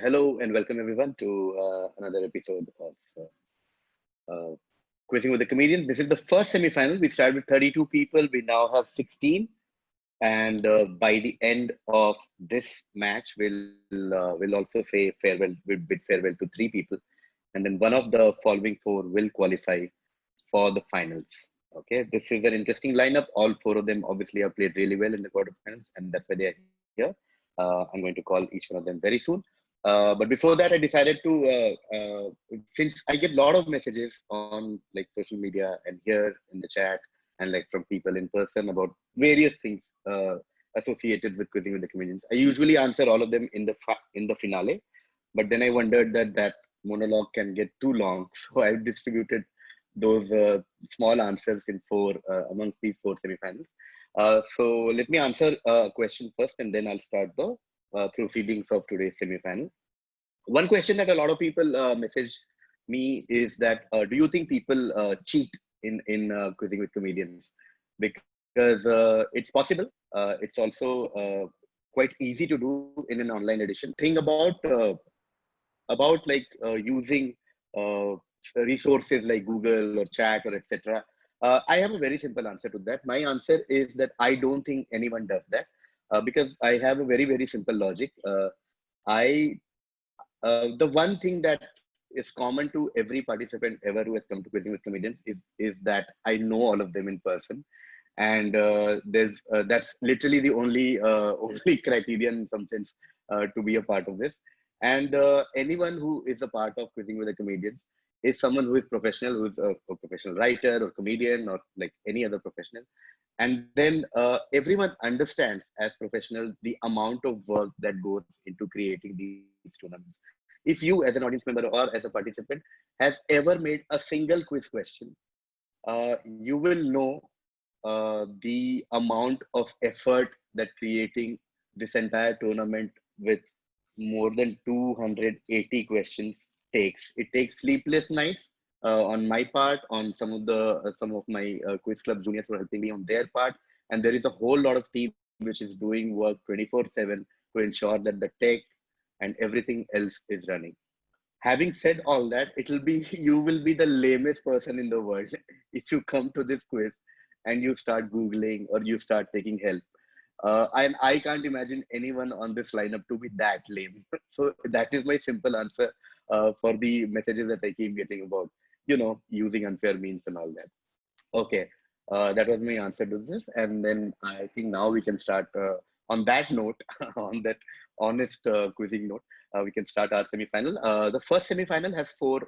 Hello and welcome everyone to another episode of uh, Quizzing with the Comedian. This is the first semi-final. We started with 32 people. We now have 16, and by the end of this match, we'll also say farewell. We'll bid farewell to 3 people, and then one of the following 4 will qualify for the finals. Okay, this is an interesting lineup. All 4 of them obviously have played really well in the quarterfinals, and that's why they are here. I'm going to call each one of them very soon. But before that, I decided to, since I get a lot of messages on like social media and here in the chat and like from people in person about various things associated with quizzing with the comedians. I usually answer all of them in the finale, but then I wondered that monologue can get too long, so I distributed those small answers in 4 amongst these 4 semifinals. So let me answer a question first, and then I'll start the proceedings of today's semifinal. One question that a lot of people message me is that do you think people cheat in quizzing with comedians? Because it's possible. It's also quite easy to do in an online edition. Think about like using resources like Google or chat or etc. I have a very simple answer to that. My answer is that I don't think anyone does that because I have a very simple logic. I The one thing that is common to every participant ever who has come to Quizzing with Comedians is that I know all of them in person, and there's that's literally the only only criterion in some sense to be a part of this. And anyone who is a part of Quizzing with the Comedians is someone who is professional, who's a professional writer or comedian or like any other professional. And then everyone understands as professionals the amount of work that goes into creating these tournaments. If you as an audience member or as a participant has ever made a single quiz question, you will know the amount of effort that creating this entire tournament with more than 280 questions takes. It takes sleepless nights on my part, on some of my quiz club juniors who are helping me on their part, and there is a whole lot of team which is doing work 24/7 to ensure that the tech and everything else is running. Having said all that, it'll be you will be the lamest person in the world if you come to this quiz and you start googling or you start taking help. And I can't imagine anyone on this lineup to be that lame. So that is my simple answer for the messages that I keep getting about, using unfair means and all that. Okay, that was my answer to this. And then I think now we can start on that note, on that honest quizzing note, we can start our semi-final. The first semi-final has four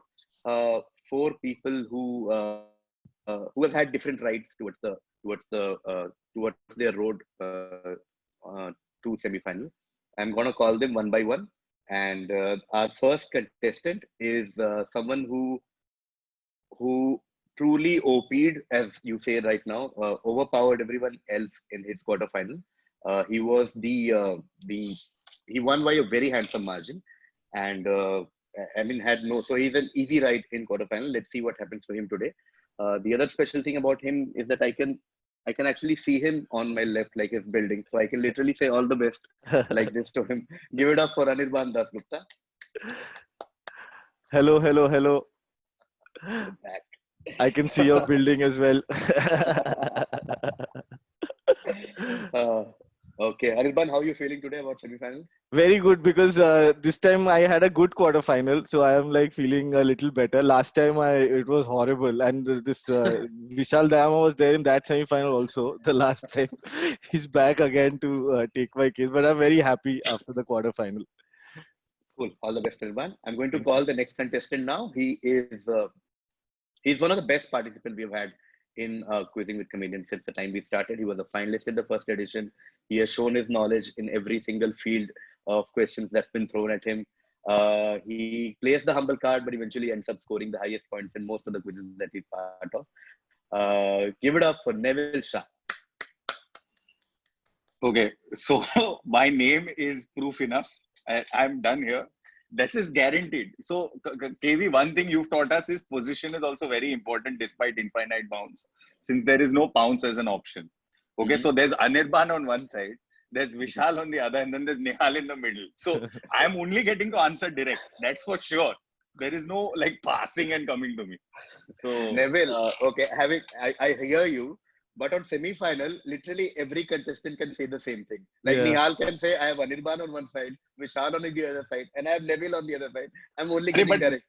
people who have had different rights towards their road to semi-final. I'm gonna call them one by one. And our first contestant is someone who truly OP'd, as you say right now, overpowered everyone else in his quarterfinal. He was he won by a very handsome margin, and I mean so he's an easy ride in quarterfinal. Let's see what happens for him today. The other special thing about him is that I can actually see him on my left, like his building, so I can literally say all the best like this to him. Give it up for Anirban Dasgupta. Hello. Back. I can see your building as well. Okay, Anirban, how are you feeling today about semi-finals? Very good, because this time I had a good quarterfinal, so I am like feeling a little better. Last time it was horrible, and this Vishal Dayama was there in that semi-final also. The last time he's back again to take my case, but I'm very happy after the quarterfinal. Cool. All the best, Anirban. I'm going to call the next contestant now. He's one of the best participants we've had in Quizzing with Comedians since the time we started. He was a finalist in the first edition. He has shown his knowledge in every single field of questions that's been thrown at him. He plays the humble card, but eventually ends up scoring the highest points in most of the quizzes that he's part of. Give it up for Neville Shah. Okay, so my name is proof enough. I'm done here. This is guaranteed. So, KV, one thing you've taught us is position is also very important despite infinite bounds, since there is no pounce as an option. Okay, so there's Anirban on one side, there's Vishal on the other, and then there's Nihal in the middle. So I'm only getting to answer directs. That's for sure. There is no like passing and coming to me. So Neville, okay, I hear you, but on semi-final, literally every contestant can say the same thing. Like Yeah. Nihal can say, I have Anirban on one side, Vishal on the other side, and I have Neville on the other side. I'm only Arey, getting but correct.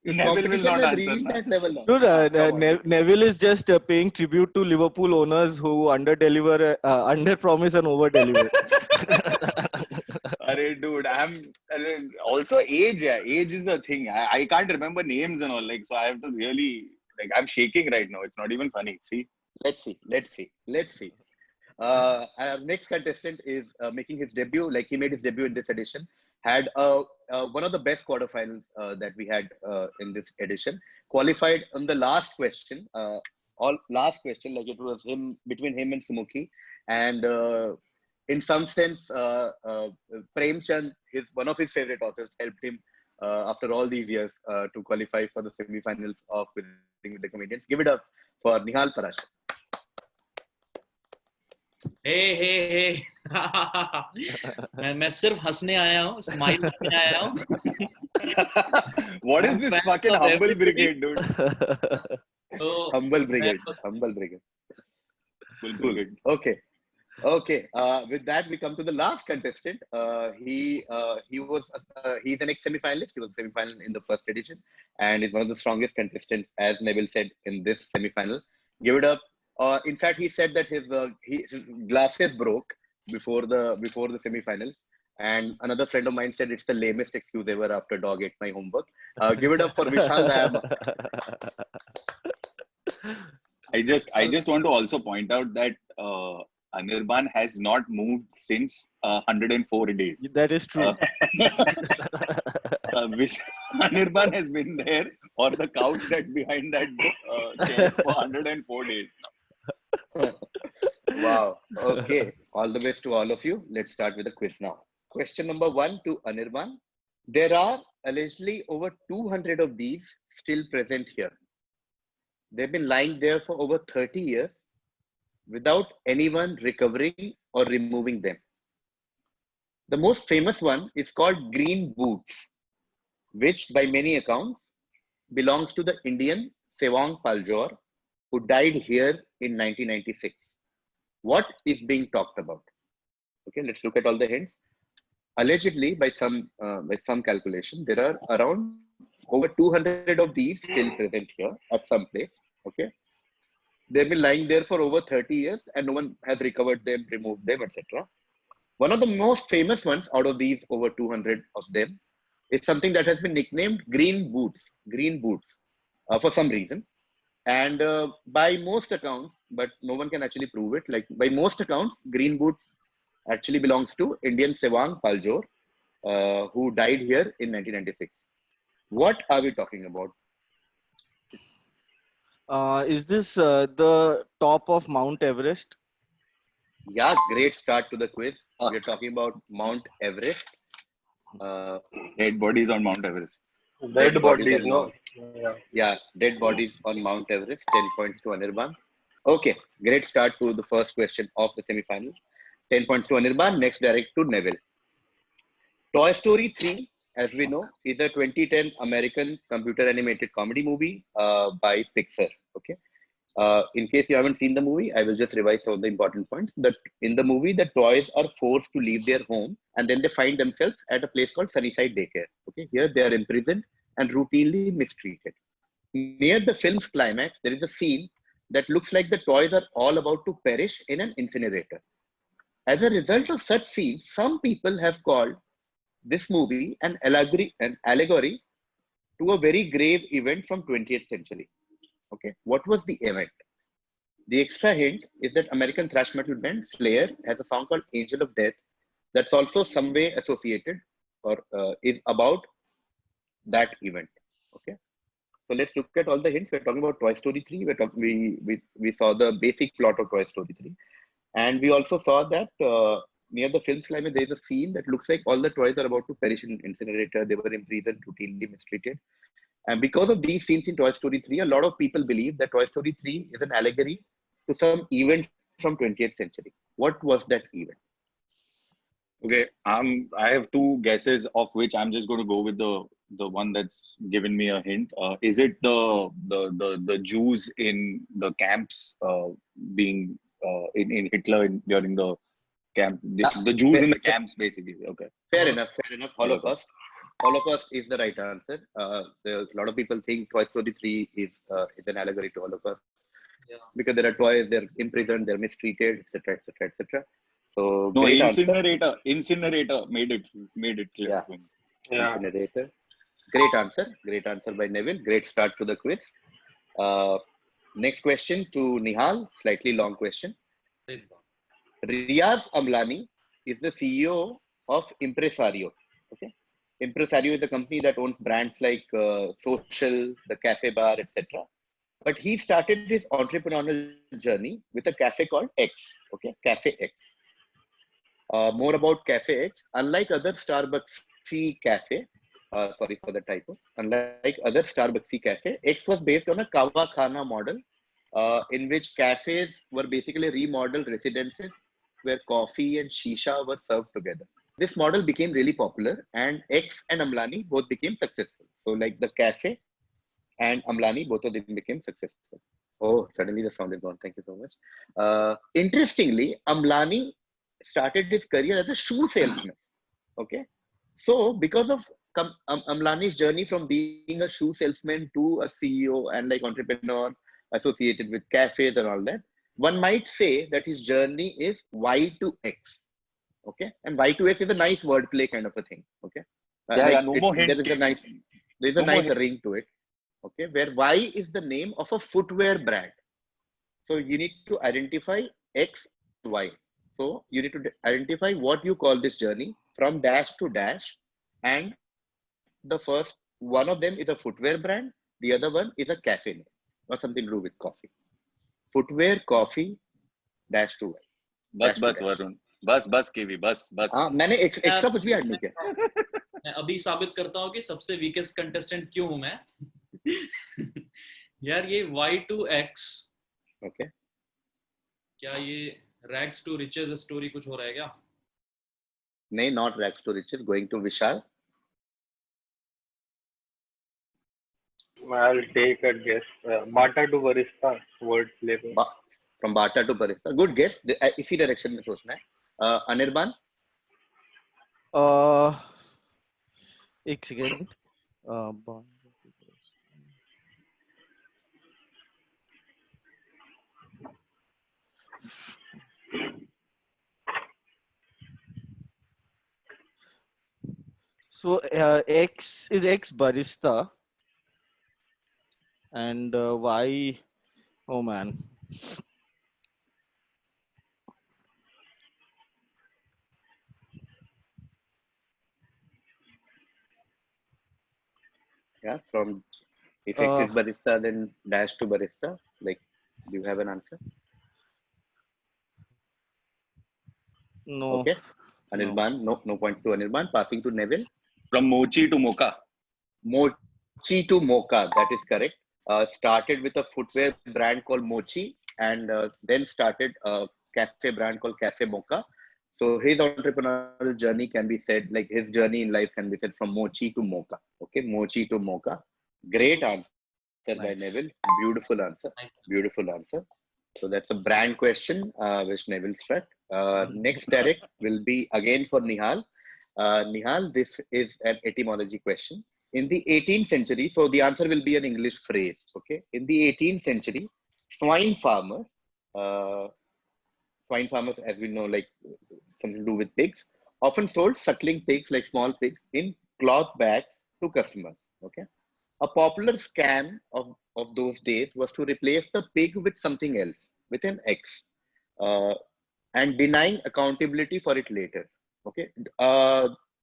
Neville will Competition not has answer reached now. that level now. Dude, Come on. Neville is just paying tribute to Liverpool owners who under promise and over deliver. Arey, dude, also age. Yeah, age is a thing. I can't remember names and all. Like, so I have to really I'm shaking right now. It's not even funny. See. Let's see. Our next contestant is making his debut. Like he made his debut in this edition. Had one of the best quarterfinals that we had in this edition. Qualified on the last question. Last question. Like it was between him and Sumukhi. And in some sense, Prem Chand, one of his favorite authors, helped him after all these years to qualify for the semi-finals of Winning with the Comedians. Give it up for Nihal Parashar. हे मैं सिर्फ हंसने आया हूँ, smile करने आया हूँ. What is this fucking humble brigade, dude? So, Humble brigade. Cool. Okay. With that, we come to the last contestant. He's an ex-semi-finalist. He was semi-final in the first edition, and is one of the strongest contestants, as Neville said, in this semi-final. Give it up. In fact, he said that his glasses broke before the semi-finals. And another friend of mine said it's the lamest excuse ever after dog ate my homework. Give it up for Vishal Dayama. I just want to also point out that Anirban has not moved since 104 days. That is true. Anirban has been there, or the couch that's behind that chair for 104 days. Wow. Okay. All the best to all of you. Let's start with the quiz now. Question number 1 to Anirban. There are allegedly over 200 of these still present here. They've been lying there for over 30 years without anyone recovering or removing them. The most famous one is called Green Boots, which by many accounts belongs to the Indian Sewang Paljor, who died here in 1996. What is being talked about? Okay, let's look at all the hints. Allegedly, by some calculation, there are around over 200 of these still present here at some place. Okay, they've been lying there for over 30 years, and no one has recovered them, removed them, etc. One of the most famous ones out of these over 200 of them is something that has been nicknamed Green Boots. Green Boots, for some reason. And by most accounts, but no one can actually prove it, like by most accounts, Green Boots actually belongs to Indian Sewang Paljor, who died here in 1996. What are we talking about? Is this the top of Mount Everest? Yeah, great start to the quiz. We're talking about Mount Everest. Dead bodies on Mount Everest. Dead bodies, no? Yeah, dead bodies on Mount Everest. 10 points to Anirban. Okay, great start to the first question of the semi-final. 10 points to Anirban. Next, direct to Neville. Toy Story 3, as we know, is a 2010 American computer animated comedy movie by Pixar. Okay. In case you haven't seen the movie, I will just revise some of the important points. That in the movie, the toys are forced to leave their home, and then they find themselves at a place called Sunnyside Daycare. Okay, here they are imprisoned and routinely mistreated. Near the film's climax, there is a scene that looks like the toys are all about to perish in an incinerator. As a result of such scenes, some people have called this movie an allegory to a very grave event from 20th century. Okay, what was the event? The extra hint is that American thrash metal band Slayer has a song called Angel of Death that's also some way associated or is about that event. Okay, so let's look at all the hints. We're talking about Toy Story 3. We saw the basic plot of Toy Story 3, and we also saw that near the film's climax there is a scene that looks like all the toys are about to perish in an incinerator. They were imprisoned, routinely mistreated. And because of these scenes in Toy Story 3, a lot of people believe that Toy Story 3 is an allegory to some event from 20th century. What was that event? Okay, I have two guesses of which I'm just going to go with the one that's given me a hint. Is it the Jews in the camps being in Hitler during the camp? The Jews in the camps, basically. Okay. Fair enough. Fair enough. Holocaust. Holocaust is the right answer. There's a lot of people think Toy Story 3 is an allegory to Holocaust. Yeah. Because there are toys, they're imprisoned, they're mistreated, etc., etc., etc. So No, great answer. incinerator made it clear. Yeah. Yeah. Incinerator. Great answer by Neville. Great start to the quiz. Next question to Nihal. Slightly long question. Riaz Amlani is the CEO of Impresario. Okay, Impresario is a company that owns brands like Social, the Cafe Bar, etc. But he started his entrepreneurial journey with a cafe called X. Okay, Cafe X. More about Cafe X. Unlike other Starbucks cafe, sorry for the typo. Unlike other Starbucks cafe, X was based on a Kawa Khana model, in which cafes were basically remodeled residences where coffee and shisha were served together. This model became really popular, and X and Amlani both became successful. So, like the cafe and Amlani, both of them became successful. Oh, suddenly the sound is gone. Thank you so much. Interestingly, Amlani started his career as a shoe salesman. Okay, so because of Amlani's journey from being a shoe salesman to a CEO and like entrepreneur associated with cafes and all that, one might say that his journey is Y to X. Okay, and Y to X is a nice wordplay kind of a thing. Okay, No more hints. There is a nice ring to it. Okay, where Y is the name of a footwear brand. So you need to identify X, Y. So you need to identify what you call this journey from dash to dash. And the first one of them is a footwear brand. The other one is a cafe name or something to do with coffee. Footwear, coffee, dash to Y. बस वरुण बस केवी बस हाँ मैंने extra कुछ भी add नहीं किया मैं अभी साबित करता हूँ कि सबसे वीकेस्ट कंटेस्टेंट क्यों हूँ मैं यार ये Y2X ओके क्या ये रैग्स टू रिचेस स्टोरी कुछ हो रहा है क्या नहीं not rags to riches going to Vishal I'll take a guess. Bata to barista word flavor. From Bata to barista. Good guess. इसी डायरेक्शन में सोचना है. अनिर्बान. एक second. So X is X barista. And Y, oh man. Yeah, from if X is barista, then dash to barista. Like, do you have an answer? No. Okay. Anirban, no points to Anirban. Passing to Neville. From mochi to mocha. Mochi to mocha. That is correct. Started with a footwear brand called Mochi, and then started a cafe brand called Cafe Mocha. So his entrepreneurial journey can be said, like his journey in life can be said from Mochi to Mocha. Okay, Mochi to Mocha. Great answer by Neville. Beautiful answer. Beautiful answer. So that's a brand question which Neville struck. Next direct will be again for Nihal. Nihal, this is an etymology question. In the 18th century, so the answer will be an English phrase, okay? In the 18th century, swine farmers, as we know, like something to do with pigs, often sold suckling pigs, like small pigs, in cloth bags to customers, okay? A popular scam of those days was to replace the pig with something else, with an X, and denying accountability for it later, okay?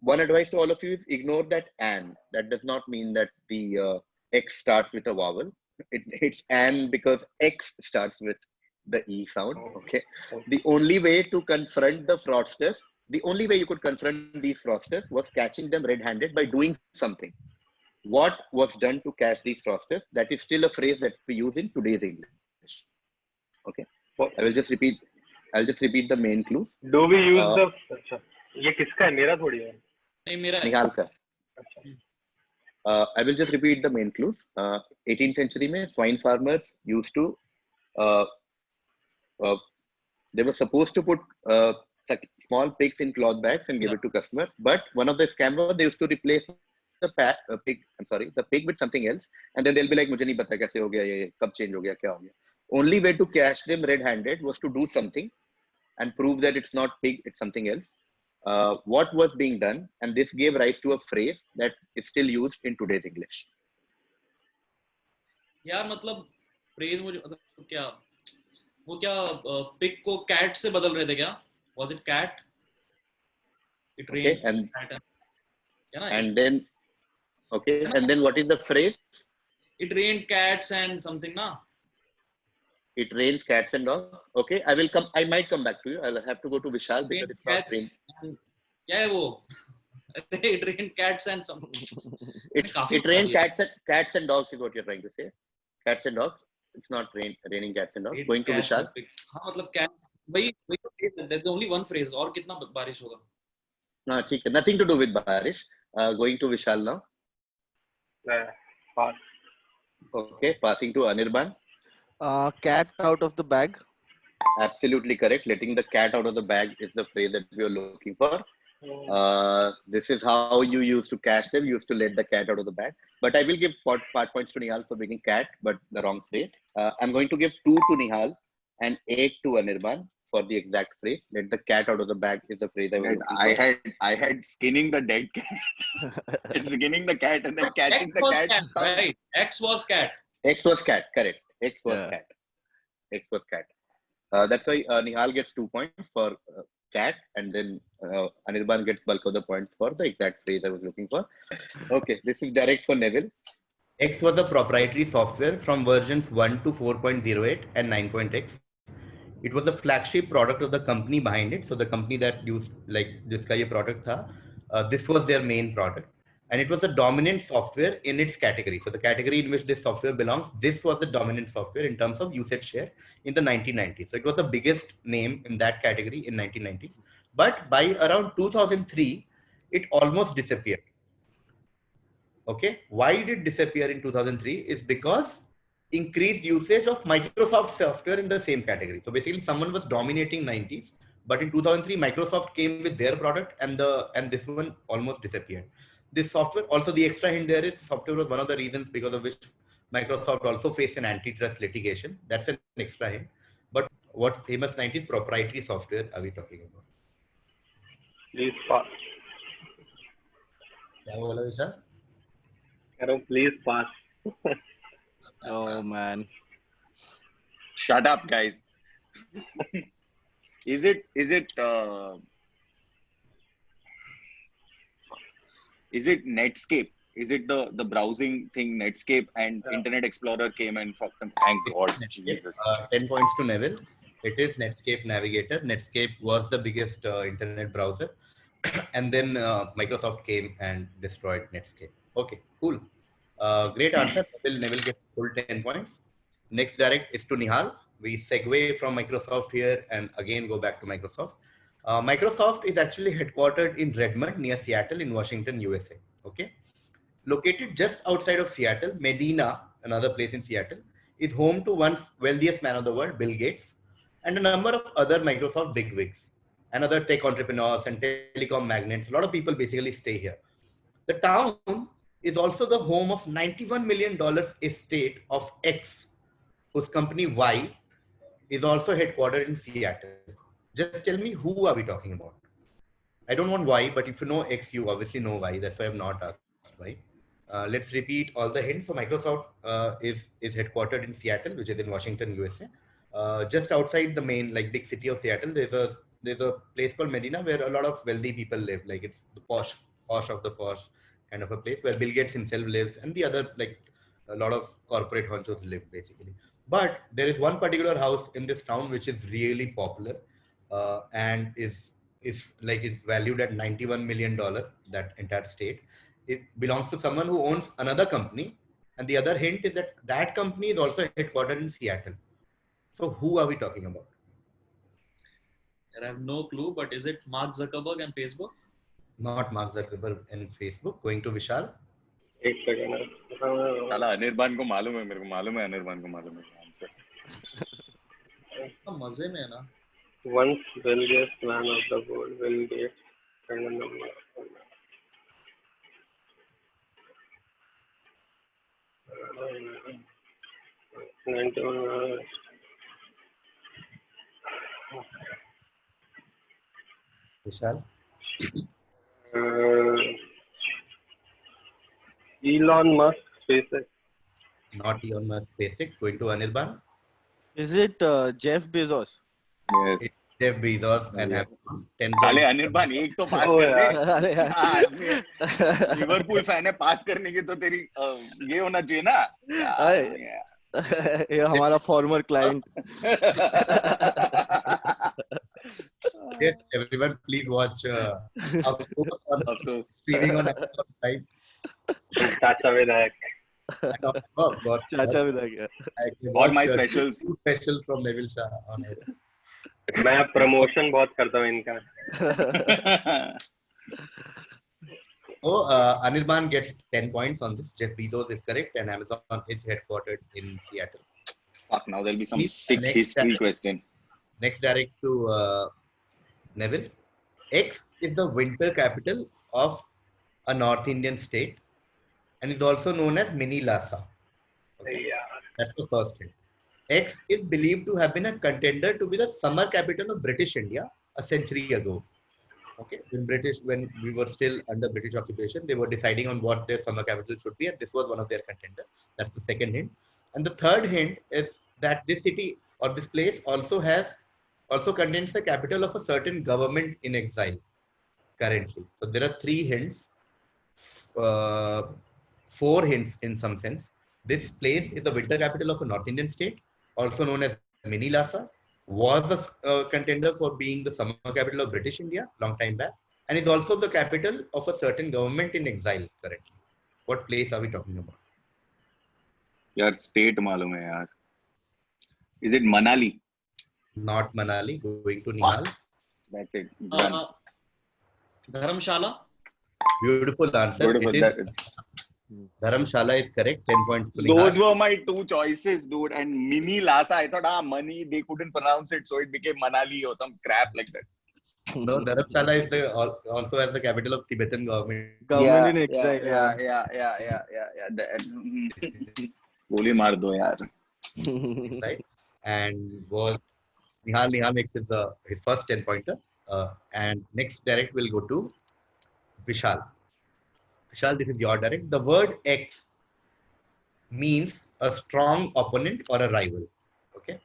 One advice to all of you is ignore that "and." That does not mean that the X starts with a vowel. It's "and" because X starts with the E sound. Okay. The only way to confront the fraudsters, the only way you could confront these fraudsters was catching them red-handed by doing something. What was done to catch these fraudsters? That is still a phrase that we use in today's English. Okay. I will just repeat. I'll just repeat the main clues. Do we use ये किसका है? मेरा थोड़ी है। नहीं मेरा है। निहाल का. अच्छा. I will just repeat the main clues. 18th century में swine farmers used to uh, they were supposed to put small pigs in cloth bags and give it to customers. But one of the scam was they used to replace the pig with something else, and then they'll be like, मुझे नहीं पता कैसे हो गया ये, कब change हो गया, क्या हो गया. Only way to catch them red-handed was to do something and prove that it's not pig, it's something else. What was being done, and this gave rise to a phrase that is still used in today's English. यार मतलब phrase मुझे मतलब क्या वो क्या pig को cat से बदल रहे थे क्या? Was it cat? It Okay, rained and cat. क्या ना? and then okay, and then what is the phrase? It rained cats and something ना? It rains cats and dogs. Okay, I might come back to you. I'll have to go to Vishal because Rained it's not cats. rain. And, क्या है वो? It rained cats and something. It rained cats and dogs is what you're trying to say. Cats and dogs. It's not raining cats and dogs. Going to Vishal. हाँ मतलब cats. वही there's only one phrase. और कितना बारिश होगा? No, ठीक है. Nothing to do with Barish. Going to Vishal now. Pass. Okay, passing to Anirban. Cat out of the bag. Absolutely correct. Letting the cat out of the bag is the phrase that we are looking for. This is how you used to catch them. You used to let the cat out of the bag. But I will give part points to Nihal for being cat, but the wrong phrase. I'm going to give 2 to Nihal and 8 to Anirban for the exact phrase. Let the cat out of the bag is the phrase I was looking for. I had skinning the dead cat. Skinning the cat and then catching the cat. Right. X was cat. X was cat. Correct. X was Yeah. cat. X was cat. That's why Nihal gets 2 points for cat, and then Anirban gets bulk of the points for the exact phrase I was looking for. Okay, this is direct for Neville. X was a proprietary software from versions 1 to 4.08 and 9.x. It was a flagship product of the company behind it. So the company that used like this guy product tha, this was their main product. And it was a dominant software in its category. So the category in which this software belongs, this was the dominant software in terms of usage share in the 1990s. So it was the biggest name in that category in 1990s. But by around 2003, it almost disappeared. Okay, why did it disappear in 2003 is because increased usage of Microsoft software in the same category. So basically someone was dominating 90s, but in 2003, Microsoft came with their product and this one almost disappeared. This software, also the extra hint there is software was one of the reasons because of which Microsoft also faced an antitrust litigation. That's an extra hint. But what famous 90s proprietary software are we talking about? Please pass. क्या बोला विशाल? Please pass. Oh man. Shut up, guys. Is it Netscape? Is it the browsing thing Netscape and Internet Explorer came and fucked them? Thank God. Jesus. 10 points to Neville. It is Netscape Navigator. Netscape was the biggest internet browser. And then Microsoft came and destroyed Netscape. Okay, cool. Great answer. Neville gets full 10 points. Next direct is to Nihal. We segue from Microsoft here and again go back to Microsoft. Microsoft is actually headquartered in Redmond near Seattle in Washington, USA. Okay. Located just outside of Seattle, Medina, another place in Seattle, is home to one wealthiest man of the world, Bill Gates, and a number of other Microsoft bigwigs and other tech entrepreneurs and telecom magnates. A lot of people basically stay here. The town is also the home of $91 million estate of X, whose company Y is also headquartered in Seattle. Just tell me, who are we talking about? I don't want Y, but if you know X, you obviously know Y. That's why I have not asked Y. Let's repeat all the hints. So Microsoft is headquartered in Seattle, which is in Washington, USA. Just outside the main, like big city of Seattle, there's a place called Medina where a lot of wealthy people live. Like it's the posh of the posh kind of a place where Bill Gates himself lives and the other, like a lot of corporate honchos live basically. But there is one particular house in this town which is really popular and is like it's valued at $91 million, that entire state. It belongs to someone who owns another company. And the other hint is that that company is also headquartered in Seattle. So who are we talking about? I have no clue, but is it Mark Zuckerberg and Facebook? Not Mark Zuckerberg and Facebook. Going to Vishal. एक second साला अनिर्बान को मालूम है, मेरे को मालूम है, अनिर्बान को मालूम है आंसर. हाँ, मजे में है ना. once wealthiest man of the world, Bill Gates. Vishal. Elon Musk, SpaceX. Not Elon Musk, SpaceX. Going to Anirban. Is it Jeff Bezos? Yes. Jeff Bezos and Yeah. Amazon. 10 साले points. अनिर्बान एक तो पास ओ कर दे. यार. अरे यार. आदमी लिवरपूल फैन है, पास करने की तो तेरी ये होना चाहिए ना. ये हमारा farmer client. Yes, everyone, please watch अफसोस. streaming on Amazon Prime. Chacha Vidayak. Oh, God. चाचा भी लग गया. I can All watch, my specials. two specials from Neville Shah on it. मैं प्रमोशन बहुत करता हूँ इनका. So, Anirban gets 10 points on this. Jeff Bezos is correct, and Amazon is headquartered in Seattle. Fuck, now there'll be some Please, sick next history time. question. Next, direct to Neville. X is the winter capital of a North Indian state and is also known as Mini Lhasa. Okay. Yeah. That's the first hint. X is believed to have been a contender to be the summer capital of British India a century ago. Okay, when we were still under British occupation, they were deciding on what their summer capital should be, and this was one of their contenders. That's the second hint. And the third hint is that this city or this place also contains the capital of a certain government in exile currently. So there are 3 hints, 4 hints in some sense. This place is the winter capital of a North Indian state, also known as Mini Lhasa, was the contender for being the summer capital of British India long time back, and is also the capital of a certain government in exile currently. What place are we talking about? यार state मालूम है यार. Is it Manali? Not Manali. Going to Nihal. That's it. It's done. Dharamshala. Beautiful answer. Beautiful. It is Dharamshala is correct. 10 points to Those Nihal. were my 2 choices, dude. And Mini Lhasa, I thought, money, they couldn't pronounce it, so it became Manali or some crap like that. No, Dharamshala is also as the capital of Tibetan government. Government in exile. Yeah. Goli maar do, yaar. Right? And was Nihal makes his first 10 pointer. And next direct will go to Vishal. Vishal, this is your direct. The word X means a strong opponent or a rival. Okay.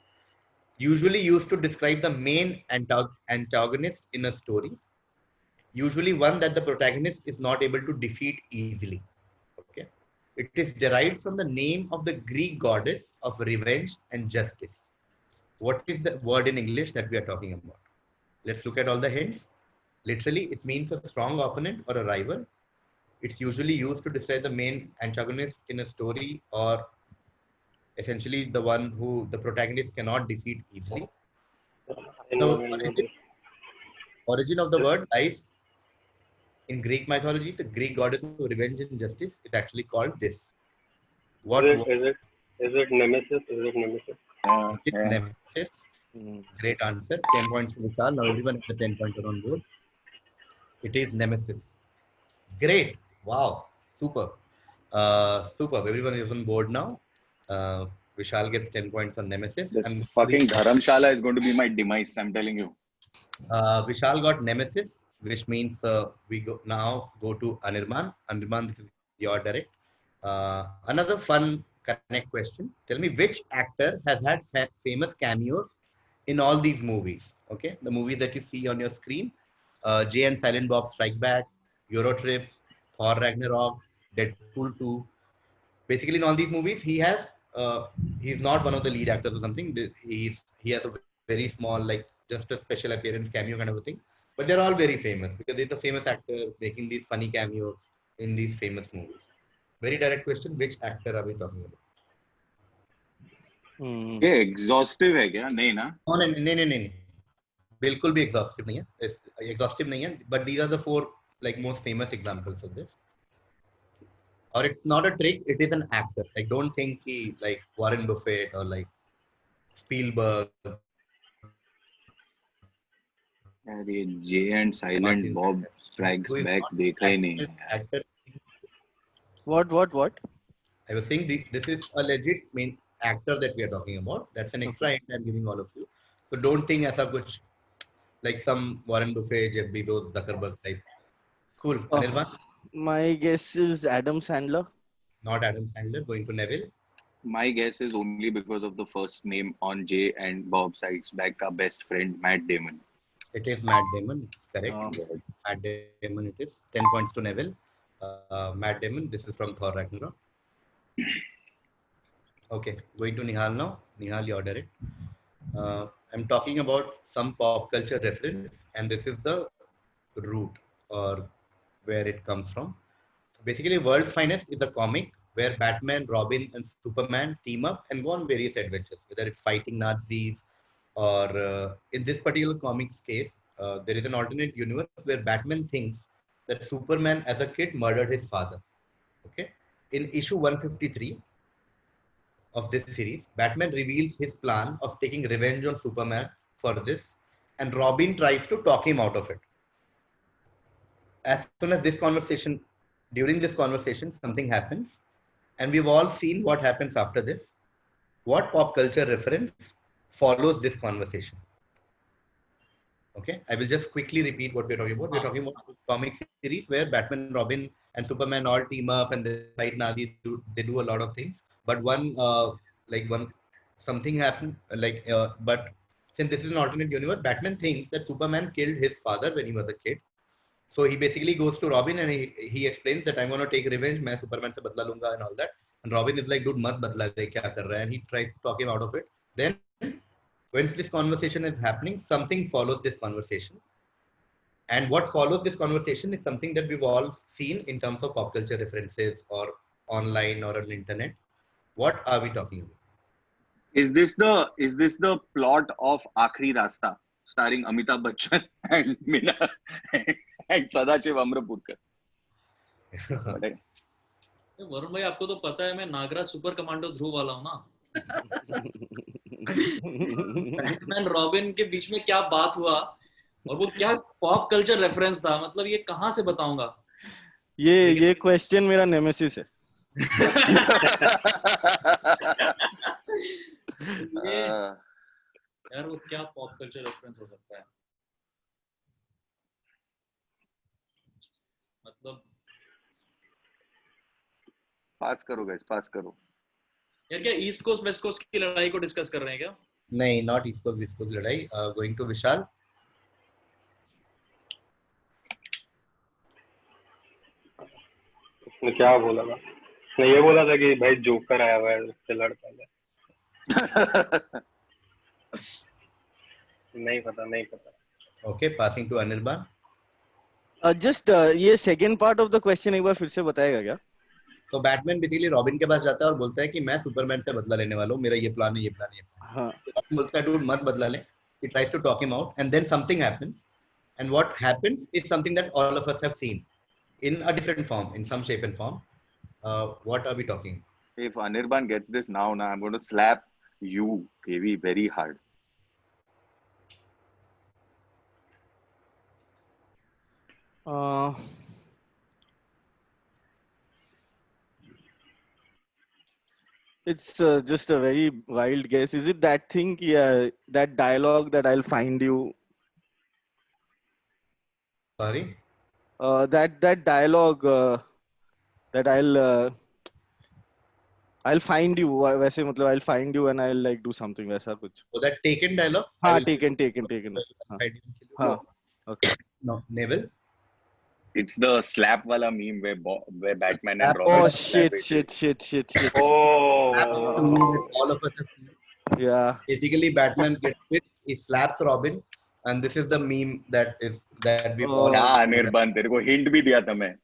Usually used to describe the main antagonist in a story. Usually one that the protagonist is not able to defeat easily. Okay. It is derived from the name of the Greek goddess of revenge and justice. What is the word in English that we are talking about? Let's look at all the hints. Literally, it means a strong opponent or a rival. It's usually used to describe the main antagonist in a story, or essentially the one who the protagonist cannot defeat easily. The origin of the word lies in Greek mythology. The Greek goddess of revenge and justice is actually called this. What Is it Nemesis? Is it Nemesis? is Nemesis? Great answer. 10 points to Vishal. Now everyone has a 10 pointer on board. It is Nemesis. Great. Wow. Super. Superb. Everyone is on board now. Vishal gets 10 points on Nemesis. This And fucking Dharamshala is going to be my demise, I'm telling you. Vishal got Nemesis, which means we go to Anirban. Anirban, this is your direct. Another fun connect question. Tell me which actor has had famous cameos in all these movies. Okay, the movies that you see on your screen. Jay and Silent Bob Strike Back, Eurotrip, Thor Ragnarok, Deadpool 2. Basically, in all these movies, he's not one of the lead actors or something. He has a very small, like just a special appearance cameo kind of a thing. But they're all very famous because he's a famous actor making these funny cameos in these famous movies. Very direct question. Which actor are we talking about? ये exhaustive है क्या? नहीं ना? No. बिल्कुल भी exhaustive नहीं है, exhaustive नहीं है, but these are the 4 like most famous examples of this. Or it's not a trick, it is an actor. Like don't think he like Warren Buffett or like Spielberg. अरे Jay and Silent Bob Strikes Who is Back not देखा ही नहीं है यार. actor. What? I was saying this is a legit main actor that we are talking about. That's an extra hint I'm giving all of you. So don't think as a kuch like some Warren Buffett, Jeff Bezos, Zuckerberg type. Cool. Oh. Anirban? My guess is Adam Sandler. Not Adam Sandler. Going to Neville. My guess is only because of the first name on Jay and Bob Strikes Back, our best friend Matt Damon. It is Matt Damon. It's correct. Oh. Matt Damon. It is 10 points to Neville. Matt Damon. This is from Thor Ragnarok. Okay, going to Nihal now. Nihal, you order it. I'm talking about some pop culture reference, and this is the root or where it comes from. Basically, World's Finest is a comic where Batman, Robin, and Superman team up and go on various adventures, whether it's fighting Nazis or in this particular comic's case, there is an alternate universe where Batman thinks that Superman as a kid murdered his father. Okay. In issue 153 of this series, Batman reveals his plan of taking revenge on Superman for this, and Robin tries to talk him out of it. As soon as during this conversation, something happens, and we've all seen what happens after this. What pop culture reference follows this conversation? Okay, I will just quickly repeat what we're talking about. We're talking about a comic series where Batman, Robin, and Superman all team up and they fight Nazis. They do a lot of things. But something happened. But since this is an alternate universe, Batman thinks that Superman killed his father when he was a kid. So he basically goes to Robin and he explains that I'm going to take revenge. मैं Superman से बदला लूँगा and all that. And Robin is like, dude, मत बदला ले, क्या कर रहा है? And he tries to talk him out of it. Then when this conversation is happening, something follows this conversation. And what follows this conversation is something that we've all seen in terms of pop culture references or online or on the internet. What are we talking about? Is this the plot of Aakhri Rasta, starring Amitabh Bachchan and Meena and Sadaशिव Amrapurkar? Varun भाई आपको तो पता है मैं Nagraj super commando ध्रुव वाला हूँ ना. Batman robin के बीच में क्या बात हुआ और वो क्या पॉप कल्चर रेफरेंस था, मतलब ये कहाँ से बताऊंगा. ये क्वेश्चन मेरा नेमेसिस है. यार वो क्या पॉप कल्चर रेफरेंस हो सकता है, मतलब पास करो गाइस, पास करो. यार क्या ईस्ट कोस्ट वेस्ट कोस्ट की लड़ाई को डिस्कस कर रहे हैं क्या? नहीं, not east coast west coast लड़ाई. Going to Vishal. उसने क्या बोला था? उसने ये बोला था कि भाई जोकर आया हुआ है, उससे लड़ता है. नहीं पता. Okay, passing to Anirban. Just ये second part of the question एक बार फिर से बताएगा क्या? So Batman basically Robin के पास जाता है और बोलता है कि मैं सुपरमैन से बदला लेने वाला हूँ, मेरा ये प्लान है. हाँ. बोलता है dude मत बदला ले. He tries to talk him out and then something happens, and what happens is something that all of us have seen in a different form, in some shape and form. What are we talking? If Anirban gets this now, I'm going to slap you, KV, very hard. It's just a very wild guess. Is it that thing? Yeah, that dialogue that I'll find you. Sorry. That dialogue that I'll find you. वैसे मतलब I'll find you and I'll like do something वैसा कुछ. So that Taken dialogue. हाँ, Taken. हाँ. Okay. No, Neville. It's the slap wala meme where Batman and Robin. Oh shit. Oh. All of us have seen. Yeah. Basically, Batman gets pissed. He slaps Robin, and this is the meme that we. Yeah, Anirban, तेरे को hint भी दिया था मैं.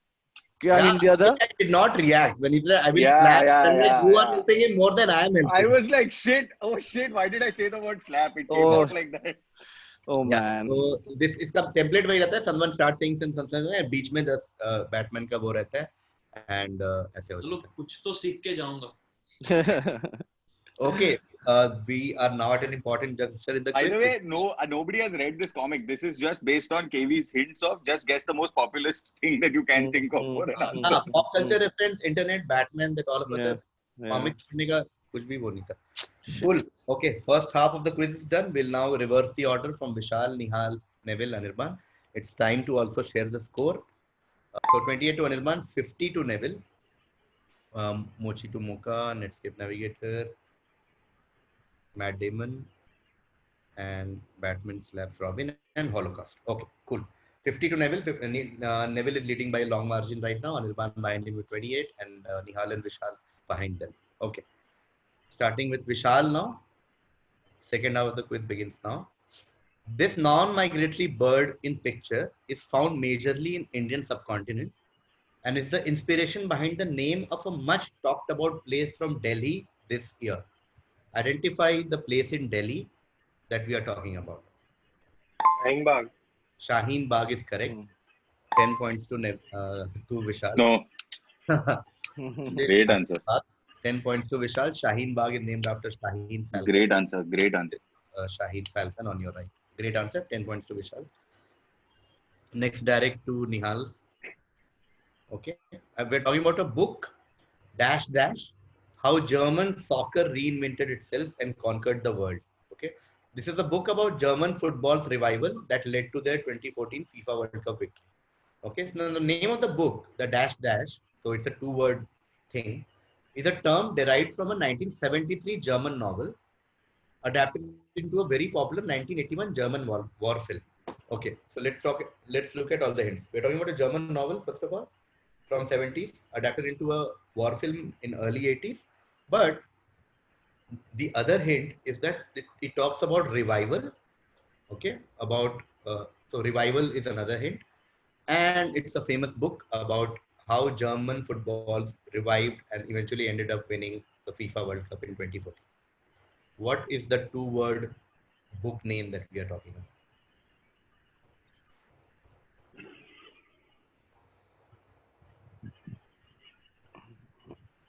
क्या hint दिया था? I did not react when he said, "I will slap." You are helping him more than I am helping. I was like, shit. Oh shit! Why did I say the word slap? It came out like that. Oh Yeah. man. So this इसका template वही रहता है. Someone starts saying something and बीच में Batman का वो रहता है and ऐसे हो चलो जाता कुछ तो सीख के जाऊंगा. है. Okay. We are now at an important juncture in the By quiz. the way, nobody has read this comic. This is just based on KV's hints of just guess the most populist thing that you can think of for an answer. Pop culture reference, internet, Batman, that all of us Yeah. have Yeah. comics पढ़ने का कुछ भी वो नहीं था. Cool. Okay. First half of the quiz is done. We'll now reverse the order from Vishal, Nihal, Neville, Anirban. It's time to also share the score. So 28 to Anirban, 50 to Neville. Mochi to Mocha, Netscape Navigator, Matt Damon, and Batman slaps Robin, and Holocaust. Okay, cool. 50 to Neville. Neville is leading by a long margin right now. Anirban behind him with 28, and Nihal and Vishal behind them. Okay. Starting with Vishal now. Second half of the quiz begins now. This non-migratory bird in picture is found majorly in Indian subcontinent and is the inspiration behind the name of a much talked about place from Delhi this year. Identify the place in Delhi that we are talking about. Shaheen Bagh. Shaheen Bagh is correct. 10 points to Vishal. No, great answer. 10 points to Vishal. Shaheen Bagh is named after Shaheen Falcon. Great answer. Great answer. Shaheen Falcon on your right. Great answer. 10 points to Vishal. Next, direct to Nihal. Okay. We're talking about a book, dash dash, how German soccer reinvented itself and conquered the world. Okay. This is a book about German football's revival that led to their 2014 FIFA World Cup victory. Okay. So the name of the book, the dash dash, so it's a two-word thing, is a term derived from a 1973 German novel adapted into a very popular 1981 German war film. Okay, so let's look at all the hints. We're talking about a German novel, first of all, from 70s, adapted into a war film in early 80s. But the other hint is that it talks about revival. Okay, so revival is another hint. And it's a famous book about how German footballs revived and eventually ended up winning the FIFA World Cup in 2014. What is the two-word book name that we are talking about?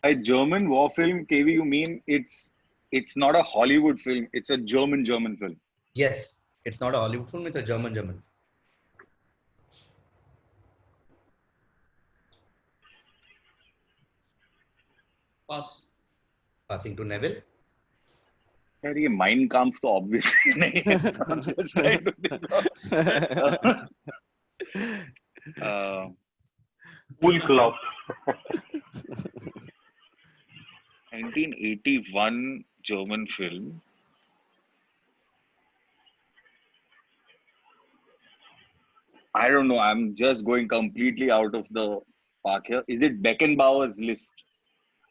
By German war film, KV, you mean it's not a Hollywood film, it's a German film. Yes, it's not a Hollywood film, it's a German. Pass. Passing to Neville. यार ये Mein Kampf तो obviously नहीं है. So I'm just trying to think of. Cool Club. 1981 German film. I don't know. I'm just going completely out of the park here. Is it Beckenbauer's List?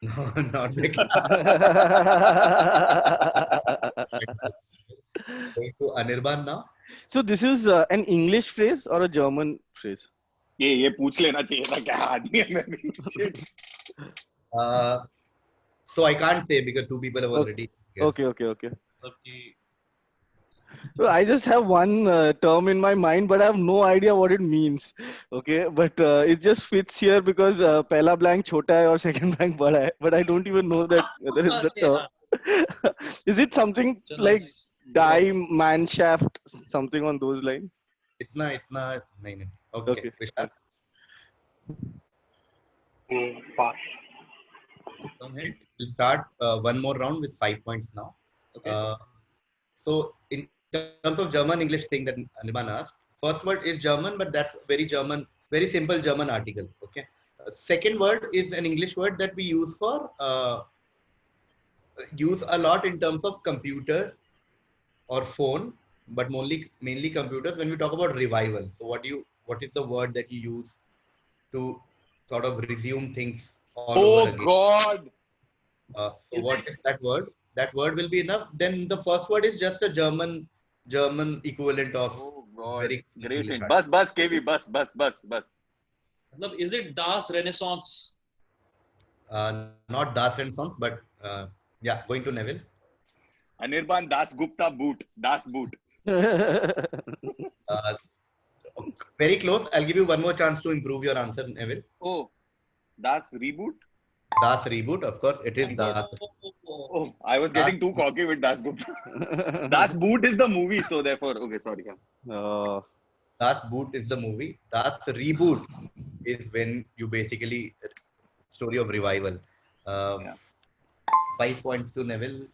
No, not Beckenbauer. Going to Anirban now. So this is an English phrase or a German phrase? ये पूछ लेना चाहिए था क्या आदमी है मैं भी. So I can't say because two people have already guessed. Okay. So I just have one term in my mind, but I have no idea what it means. Okay, but it just fits here because pehla blank chota hai or second blank bada hai. But I don't even know that whether it's the term. Is it something like die man shaft, something on those lines? Itna nahi. Okay. Vishal. Pass. We'll start one more round with 5 points now. Okay. So in terms of German English thing that Anirban asked, first word is German, but that's very German, very simple German article. Okay. Second word is an English word that we use for use a lot in terms of computer or phone, but mainly computers when we talk about revival. So what is the word that you use to sort of resume things all over again? God! So what is that word? That word will be enough. Then the first word is just a German equivalent of. Oh God! Very Great English hint. Bus, KV, bus. मतलब is it Das Renaissance? Not Das Renaissance, but yeah, going to Neville. Anirban Das Gupta boot. Das boot. Uh, very close. I'll give you one more chance to improve your answer, Neville. Oh, Das reboot. Das reboot, of course, it is Thank Das. Oh, I was getting too cocky with Das Gupta. Das Boot is the movie, so therefore, okay, sorry. Oh. Das Boot is the movie. Das reboot is when you basically story of revival. Yeah. 5 points to Neville.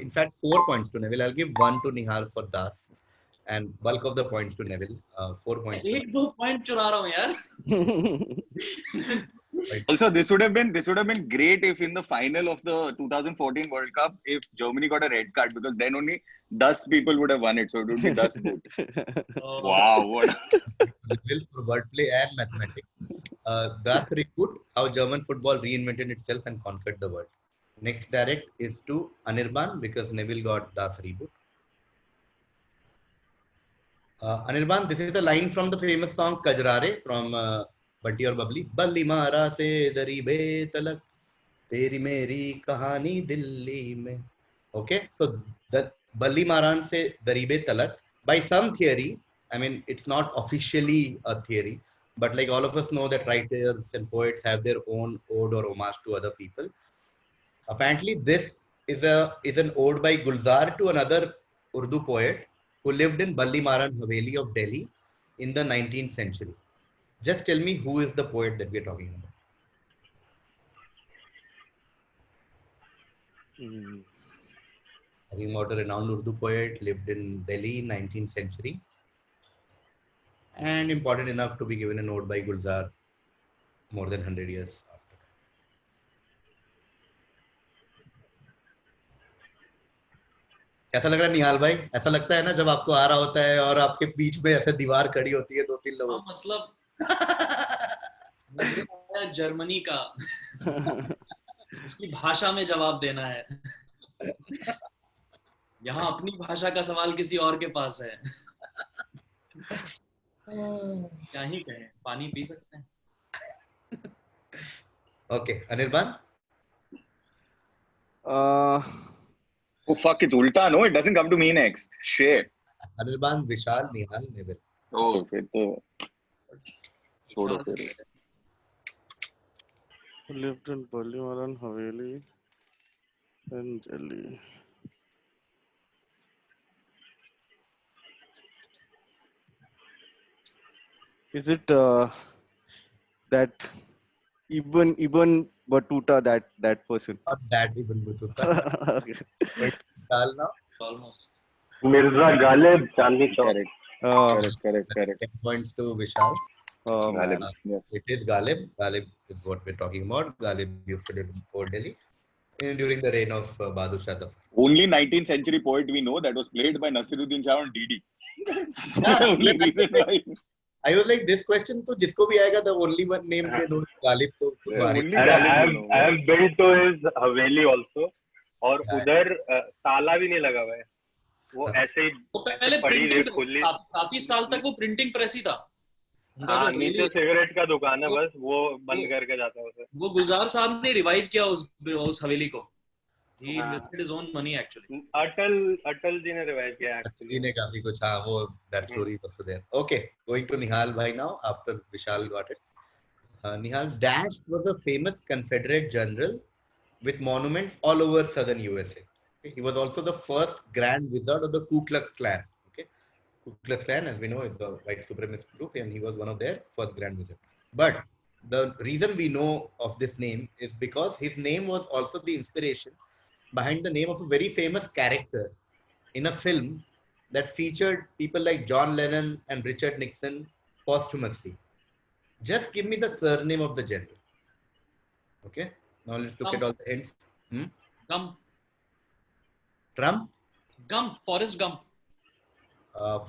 In fact, 4 points to Neville. I'll give 1 to Nihal for Das, and bulk of the points to Neville. 4 points. एक दो point चुरा रहा हूँ यार. Also, this would have been great if in the final of the 2014 World Cup, if Germany got a red card, because then only 10 people would have won it. So it would be 10 Boot. Wow, what? Neville for wordplay and mathematics. Das reboot, how German football reinvented itself and conquered the world. Next direct is to Anirban because Neville got Das reboot. Anirban, this is a line from the famous song Kajrare from Bunty और Bubbly. बल्ली मारा से दरीबे तलक तेरी मेरी कहानी दिल्ली में. Okay, so the बल्ली मारान से दरीबे तलक, by some theory, I mean it's not officially a theory, but like all of us know that writers and poets have their own ode or homage to other people. Apparently, this is an ode by Gulzar to another Urdu poet who lived in Balli Maran Haveli of Delhi in the 19th century. Just tell me who is the poet that we are talking about. Talking about a renowned Urdu poet, lived in Delhi, 19th century, and important enough to be given an ode by Gulzar more than 100 years after that. कैसा लग रहा है निहाल भाई? ऐसा लगता है ना जब आपको आ रहा होता है और आपके बीच में ऐसे दीवार खड़ी होती है 2-3 लोगों की. मतलब जर्मनी का उसकी भाषा में जवाब देना है. यहाँ अपनी भाषा का सवाल किसी और के पास है. क्या ही कहें, पानी पी सकते हैं. Okay, Anirban. Oh fuck, it's ulta, no? It doesn't come to me next. Shit. Anirban, Vishal, Nihal, Neville. Oh, फिर तो छोड़ो फिर. Lived in Balli Maran Haveli in Delhi. Is it that Ibn Battuta, that person? Not that even Battuta. Okay. Vishal now. Almost. Mirza Ghalib, Chandni Chowk. Correct. 10 points to Vishal. Ghalib, yes. It is Ghalib. Ghalib is what we're talking about. Ghalib used to live in Port Delhi during the reign of Bahadur Shah Zafar. Only 19th century poet we know that was played by Nasiruddin Shah on DD. That's the only reason why. I was like, this question, तो जिसको भी आएगा, the only one name they know is Ghalib. So Only And Ghalib. I have been to his Haveli also. और उधर ताला भी नहीं लगा हुआ है. वो ऐसे ही वो पहले पड़ी प्रिंटिंग खुली. काफी साल तक वो प्रिंटिंग प्रेस ही था. उनका हाँ, जो नीचे सिगरेट का दुकान है, बस वो बंद करके जाता है उसे. वो गुलजार साहब ने रिवाइव किया उस हवेली को. He invested his own money actually. Atal ji ने रिवाइव किया जी एक्चुअली. ने काफी कुछ, हाँ, वो that story is also there. Okay, going to Nihal bhai now after Vishal got it. Nihal, Dash was a famous Confederate general with monuments all over southern USA. Okay? He was also the first Grand Wizard of the Ku Klux Klan. Okay, Ku Klux Klan, as we know, is the white supremacist group, and he was one of their first Grand Wizard. But the reason we know of this name is because his name was also the inspiration behind the name of a very famous character in a film that featured people like John Lennon and Richard Nixon posthumously. Just give me the surname of the general. Okay, now let's look at all the hints. Gump. Trump? Forrest Gump.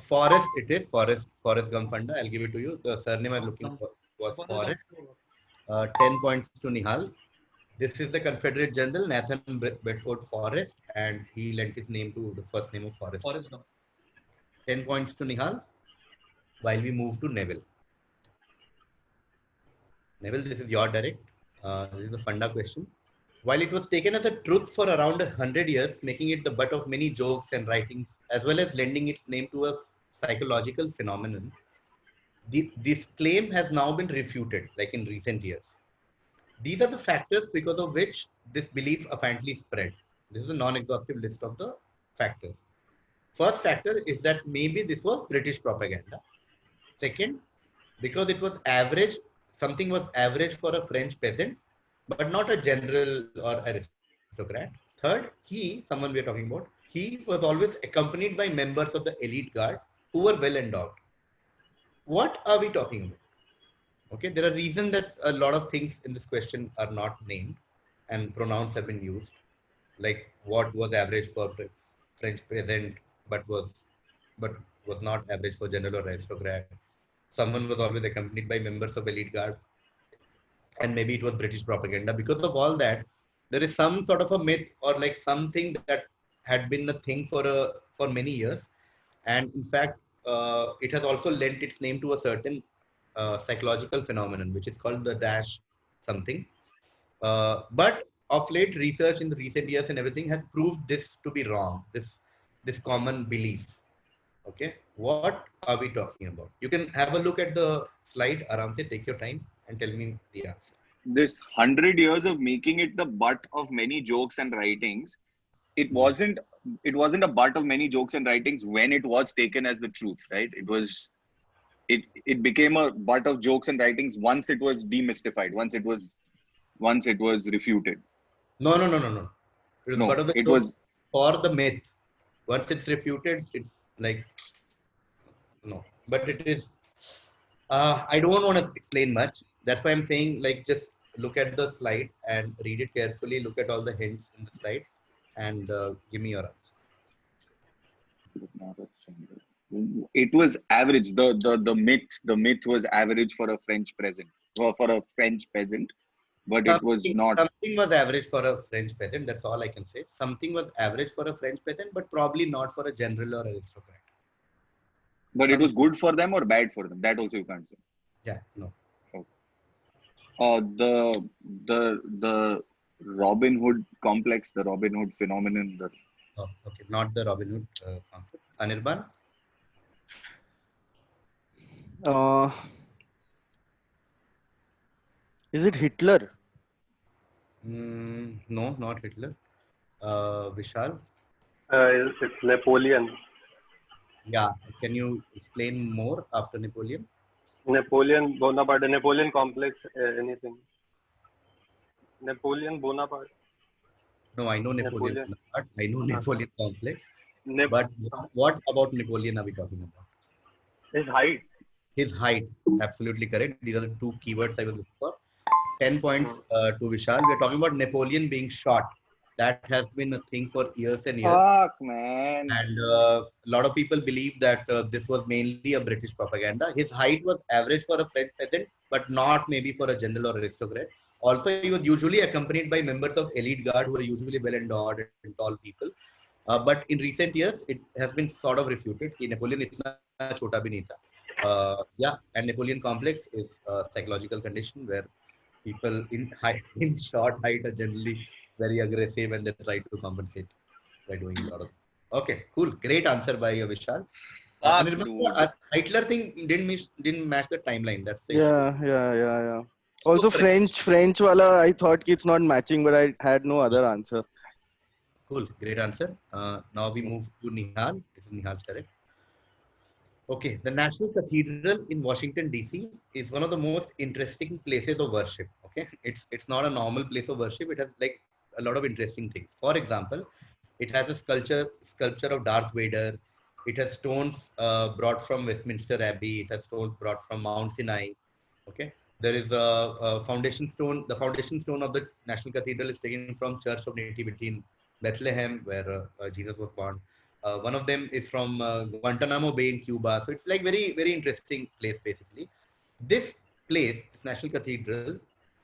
Forrest, it is Forrest Gump Funda. I'll give it to you. The surname I'm looking for was Forrest. 10 points to Nihal. This is the Confederate General Nathan Bedford Forrest, and he lent his name to the first name of Forrest. Forrest Gump. 10 points to Nihal. While we move to Neville. Neville, this is your direct. This is a Funda question. While it was taken as a truth for around 100 years, making it the butt of many jokes and writings, as well as lending its name to a psychological phenomenon, this claim has now been refuted, like in recent years. These are the factors because of which this belief apparently spread. This is a non-exhaustive list of the factors. First factor is that maybe this was British propaganda. Second, because it was average, something was average for a French peasant, but not a general or aristocrat. Third, someone we are talking about, he was always accompanied by members of the elite guard who were well endowed. What are we talking about? Okay, there are reasons that a lot of things in this question are not named and pronouns have been used, like what was average for French peasant, but was not average for general or aristocrat. Someone was always accompanied by members of elite guard, and maybe it was British propaganda. Because of all that, there is some sort of a myth or like something that had been a thing for many years, and in fact, it has also lent its name to a certain psychological phenomenon, which is called the dash something. But of late, research in the recent years and everything has proved this to be wrong. This common belief. Okay, what are we talking about? You can have a look at the slide. Aram se, take your time and tell me the answer. This 100 years of making it the butt of many jokes and writings, it wasn't a butt of many jokes and writings when it was taken as the truth, right? It became a butt of jokes and writings once it was demystified, once it was refuted. No. It was No, part of the it joke was for the myth. Once it's refuted, it's like no. But it is. I don't want to explain much. That's why I'm saying like just look at the slide and read it carefully. Look at all the hints in the slide and give me your answer. it was average. The myth was average for a French peasant, but it was not. Something was average for a French peasant. That's all I can say. Something was average for a French peasant, but probably not for a general or aristocrat. But it was good for them or bad for them. That also you can't say. Yeah, no. The Robin Hood complex, the Robin Hood phenomenon. Oh, okay, not the Robin Hood concept. Anirban? Is it Hitler? No, not Hitler. Vishal? It's Napoleon. Yeah, can you explain more after Napoleon? Napoleon Bonaparte, Napoleon complex, anything. Napoleon Bonaparte. No, I know Napoleon Bonaparte. I know Napoleon complex. Nep- But what about Napoleon are we talking about? His height. His height, absolutely correct. These are the two keywords I was looking for. 10 points to Vishal. We're talking about Napoleon being shot. That has been a thing for years and years. Fuck, man. And a lot of people believe that this was mainly a British propaganda. His height was average for a French peasant, but not maybe for a general or aristocrat. Also, he was usually accompanied by members of elite guard who are usually well endowed and tall people. But in recent years, it has been sort of refuted. Napoleon itna chota bhi nahi tha. Yeah, and Napoleon complex is a psychological condition where people in short height are generally very aggressive and they try to compensate by doing a lot of. Okay, cool, great answer by Vishal. Hitler thing didn't match the timeline. That's the issue. Yeah. Also, French wala, I thought it's not matching, but I had no other answer. Cool, great answer. Now we move to Nihal. This is Nihal's correct. Okay, the National Cathedral in Washington DC is one of the most interesting places of worship. Okay, it's not a normal place of worship. It has like a lot of interesting things. For example, it has a sculpture of Darth Vader. It has stones brought from Westminster Abbey. It has stones brought from Mount Sinai. Okay, there is a foundation stone. The foundation stone of the National Cathedral is taken from Church of Nativity in Bethlehem, where Jesus was born. One of them is from Guantanamo Bay in Cuba. So it's like very, very interesting place basically. This place, this National Cathedral,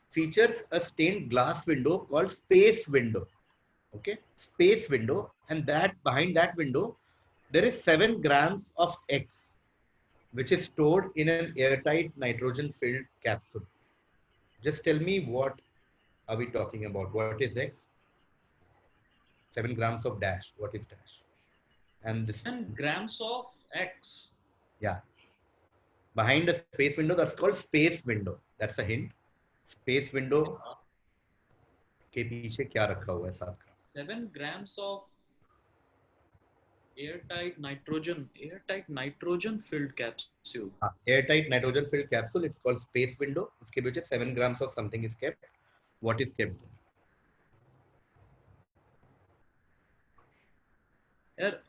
features a stained glass window called Space Window. Okay, Space Window, and that behind that window, there is 7 grams of X, which is stored in an airtight nitrogen-filled capsule. Just tell me what are we talking about? What is X? 7 grams of dash. What is dash? And this, 10 grams of X. yeah. Behind the space window, that's called space window. That's a hint. Space window के पीछे क्या रखा हुआ है साथ का? 7 grams of airtight nitrogen filled capsule. Airtight nitrogen filled capsule. It's called space window. उसके पीछे 7 grams of something is kept. What is kept? यार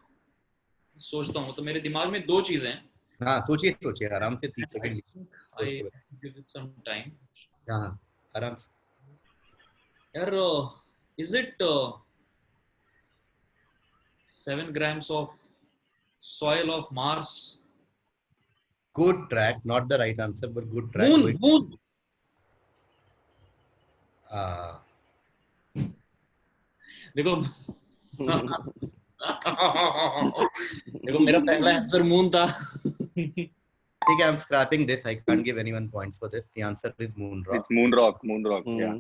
सोचता हूँ तो मेरे दिमाग में दो चीजें हैं. हाँ सोचिए आराम से 30 second. I give it some time. हाँ आराम से. यार is it 7 grams of soil of Mars? Good track, not the right answer, but good track. Moon. देखो देखो मेरा पहला आंसर मून था. ठीक है, I'm scrapping this. I can't give anyone points for this. The answer is moon rock. It's moon rock. Yeah.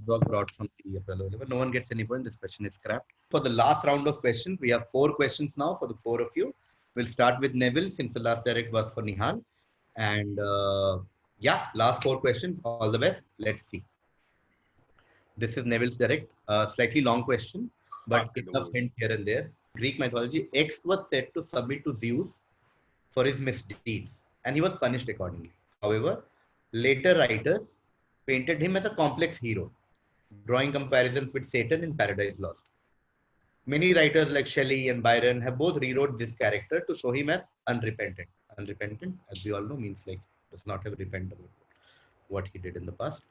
Rock brought from the Apollo 11. No one gets any point. This question is scrapped. For the last round of questions, we have 4 questions now for the 4 of you. We'll start with Neville since the last direct was for Nihal. And yeah, last 4 questions. All the best. Let's see. This is Neville's direct. Slightly long question, but enough hint here and there. Greek mythology, X was said to submit to Zeus for his misdeeds, and he was punished accordingly. However, later writers painted him as a complex hero, drawing comparisons with Satan in Paradise Lost. Many writers like Shelley and Byron have both rewrote this character to show him as unrepentant. Unrepentant, as we all know, means like does not have repented about what he did in the past.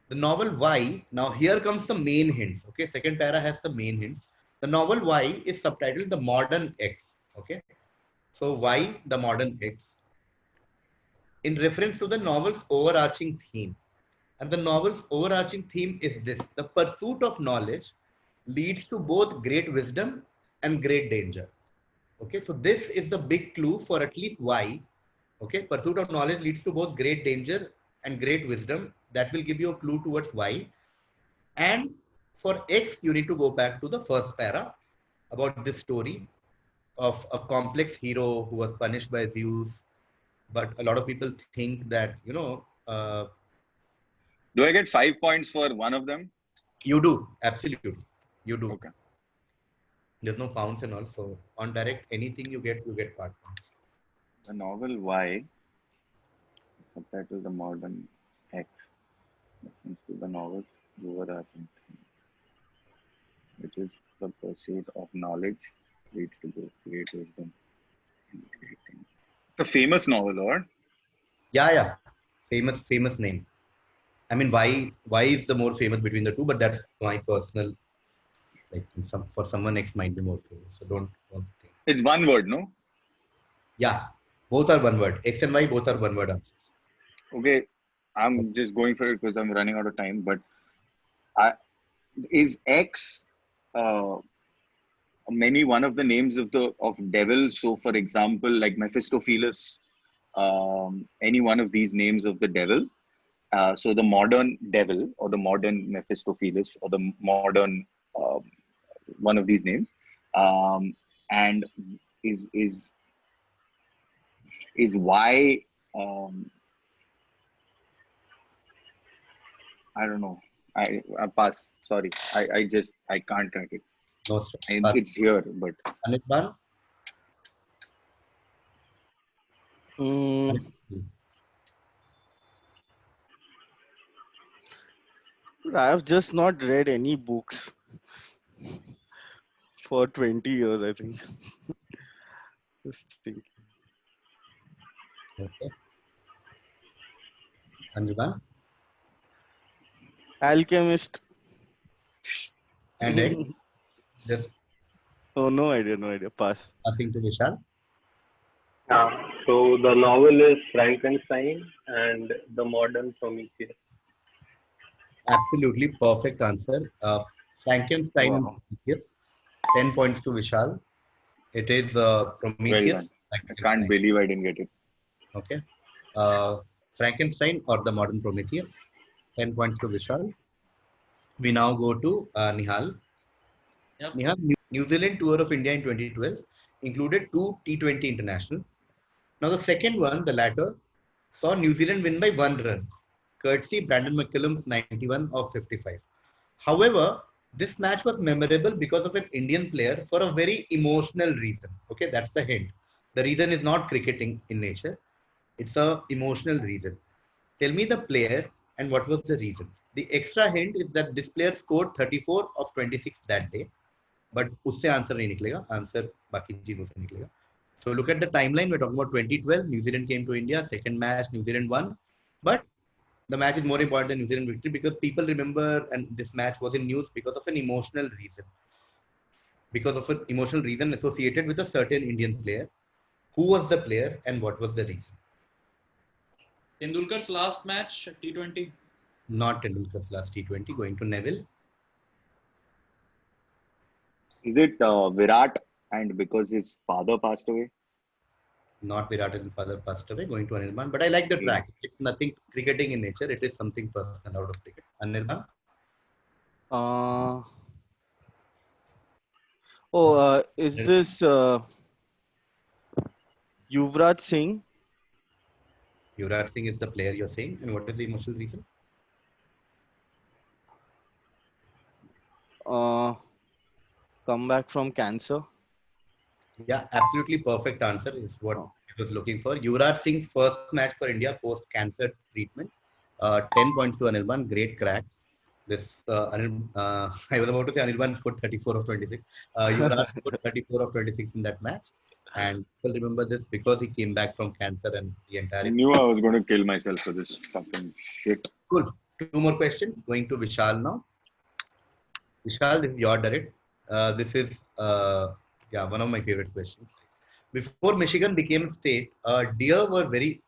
The novel Y, now here comes the main hints. Okay, second para has the main hints. The novel Y is subtitled The Modern X. Okay, so Y, The Modern X, in reference to the novel's overarching theme. And the novel's overarching theme is this: the pursuit of knowledge leads to both great wisdom and great danger. Okay, so this is the big clue for at least Y. Okay, pursuit of knowledge leads to both great danger and great wisdom. That will give you a clue towards Y. And for X, you need to go back to the first para about this story of a complex hero who was punished by Zeus. But a lot of people think that, you know, do I get 5 points for one of them? You do, absolutely. You do. Okay. There's no pounds and all. So on direct, anything you get part points. The novel Y, subtitle The Modern X, reference to the novel's overarching theme, which is the pursuit of knowledge leads to both great wisdom and great danger. It's a famous novel, or? Yeah. Famous name. I mean, Y is the more famous between the two, but that's my personal, like for someone X might be more famous. So don't think. It's one word, no? Yeah, both are one word. X and Y both are one word answers. Okay, I'm just going for it because I'm running out of time. But is X one of the names of devil? So, for example, like Mephistopheles, any one of these names of the devil. So the modern devil or the modern Mephistopheles or the modern one of these names, and is Y. I don't know. I pass. Sorry. I can't track it. No, sir. It's here, but. Anirban? I have just not read any books for 20 years, I think. Just thinking. Okay. Anirban? Alchemist. And X? Just Oh, no idea. Pass. nothing to Vishal. So the novel is Frankenstein and the Modern Prometheus. Absolutely perfect answer. Frankenstein and Prometheus. 10 points to Vishal. It is Prometheus. Well done. I can't believe I didn't get it. Okay. Frankenstein or the Modern Prometheus. 10 points to Vishal. We now go to Nihal. Yep. Nihal, New Zealand tour of India in 2012 included 2 T20 internationals. Now the second one, the latter, saw New Zealand win by 1 run, courtesy Brandon McCullum's 91 of 55. However, this match was memorable because of an Indian player for a very emotional reason. Okay, that's the hint. The reason is not cricketing in nature. It's a emotional reason. Tell me the player and what was the reason. The extra hint is that this player scored 34 of 26 that day, but उससे answer नहीं निकलेगा, answer बाकी चीजों से निकलेगा. So look at the timeline. We're talking about 2012. New Zealand came to India. Second match, New Zealand won, but the match is more important than New Zealand victory because people remember, and this match was in news because of an emotional reason. Because of an emotional reason associated with a certain Indian player. Who was the player and what was the reason? Tendulkar's last match, T20. Not Tendulkar's last T20. Going to Neville. Is it Virat and because his father passed away? Not Virat and father passed away. Going to Anirban. But I like the track. It's nothing cricketing in nature. It is something personal out of cricket. Anirban. Is this Yuvraj Singh? Yuvraj Singh is the player you're saying. And what is the emotional reason? Come back from cancer. Yeah, absolutely perfect answer is what I was looking for. Yuvraj Singh's first match for India post cancer treatment. 10 points to Anirban. Great crack. This I was about to say Anirban scored 34 of 26. Yuvraj scored 34 of 26 in that match. And people remember this because he came back from cancer and the entire. I knew I was going to kill myself for this fucking shit. Cool. 2 more questions. Going to Vishal now. Vishal, this is your direct. This is one of my favorite questions. Before Michigan became a state, deer were very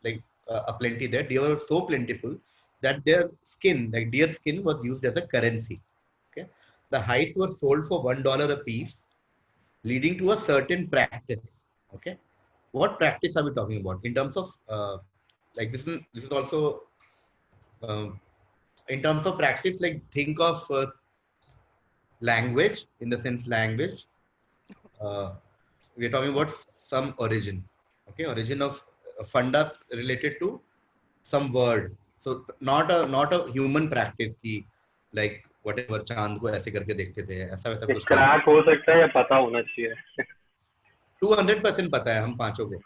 aplenty there. Deer were so plentiful that their skin, like deer skin, was used as a currency. Okay, the hides were sold for $1 a piece, leading to a certain practice. Okay, what practice are we talking about in terms of this is also in terms of practice? Like think of language in the sense language. We are talking about some origin. Okay, origin of funda related to some word. So not a human practice की like whatever चांद को ऐसे करके देखते थे ऐसा वैसा कुछ. क्रैक हो सकता है या पता होना चाहिए. 200% पता है हम पांचों को.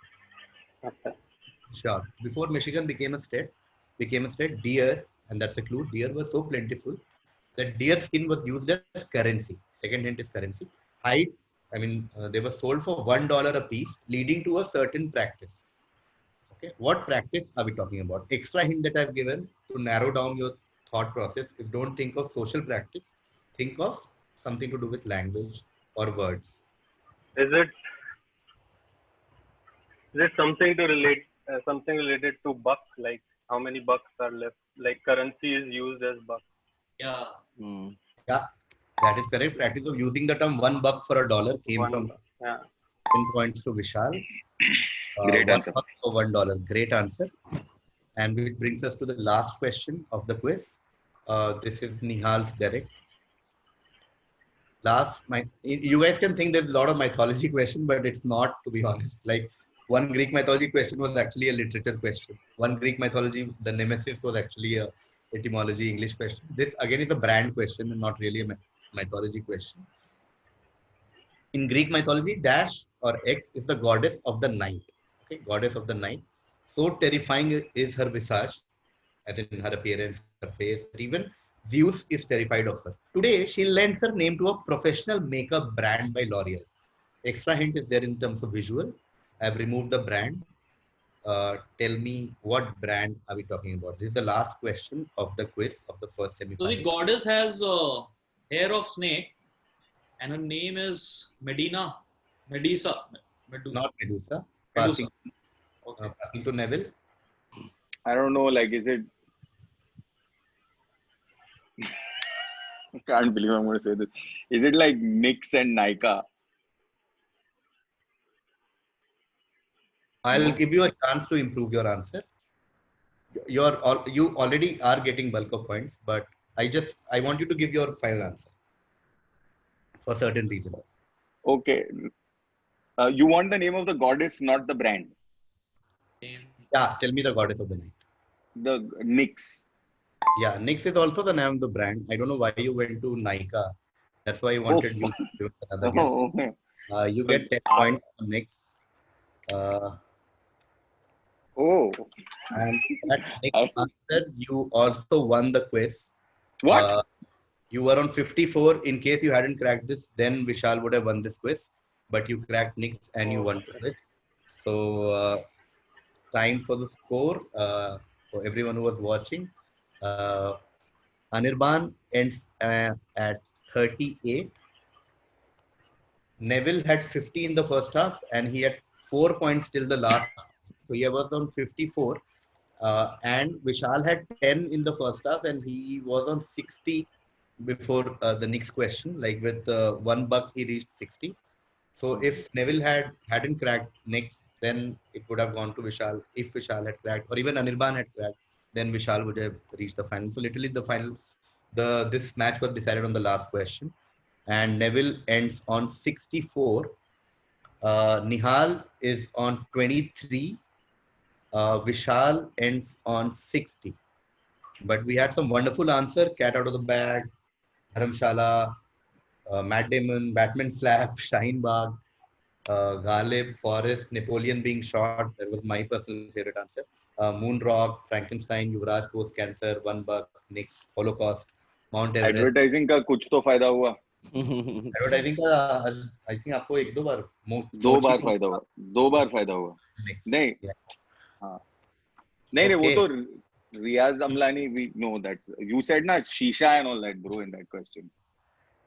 Sure. Before Michigan became a state, deer, and that's a clue. Deer were so plentiful that deer skin was used as currency. Second hint is currency. Hides, they were sold for $1 a piece, leading to a certain practice. Okay, what practice are we talking about? Extra hint that I've given to narrow down your thought process is don't think of social practice. Think of something to do with language or words. Is it something to relate? Something related to buck, like how many bucks are left? Like currency is used as buck. Yeah. Yeah, that is correct. Practice of using the term $1 for $1 came from 10 points to Vishal. Great answer. $1 for $1. Great answer. And which brings us to the last question of the quiz. This is Nihal's direct. You guys can think there's a lot of mythology question, but it's not, to be honest. Like one Greek mythology question was actually a literature question. One Greek mythology, the nemesis was actually a etymology English question. This again is a brand question and not really a mythology question. In Greek mythology, Dash or X is the goddess of the night. Okay, goddess of the night. So terrifying is her visage, as in her appearance, her face. Even Zeus is terrified of her. Today, she lends her name to a professional makeup brand by L'Oreal. Extra hint is there in terms of visual. I've removed the brand. Tell me what brand are we talking about? This is the last question of the quiz of the first semi-final. So the goddess has hair of snake, and her name is Medusa. Not Medusa. Medusa. Passing to Neville. I don't know, like, is it? I can't believe I'm going to say this. Is it like Nyx and Nykaa? I'll give you a chance to improve your answer. You already are getting bulk of points, but I want you to give your final answer for certain reason. Okay. You want the name of the goddess, not the brand. Yeah, tell me the goddess of the night. The Nyx. Yeah, Nyx is also the name of the brand. I don't know why you went to Nykaa. That's why I wanted you to give another guess. Oh, okay. You get 10 points for Nyx. Oh. And that next answer, you also won the quiz. What? You were on 54. In case you hadn't cracked this, then Vishal would have won this quiz. But you cracked Nyx and you won the quiz. So, time for the score for everyone who was watching. Anirban ends at 38. Neville had 50 in the first half and he had 4 points till the last. So he was on 54. And Vishal had 10 in the first half and he was on 60 before the next question. Like with $1 he reached 60. So if Neville hadn't cracked next, then it would have gone to Vishal. If Vishal had cracked, or even Anirban had cracked, then Vishal would have reached the final. So literally the final, this match was decided on the last question. And Neville ends on 64. Nihal is on 23. Vishal ends on 60. But we had some wonderful answer. Cat out of the bag, Dharamshala, Matt Damon, Batman Slap, Shaheen Bagh, Ghalib, Forrest, Napoleon being shot. That was my personal favorite answer. Moonrock, Frankenstein, Yuvraj Post Cancer, $1, Nyx, Holocaust, Mount Everest. Advertising का कुछ तो फायदा हुआ. Advertising का I think आपको एक दो बार फायदा हुआ. नहीं. हाँ. नहीं वो तो Riaz Amlani, we know that. You said na Shisha and all that, bro, in that question.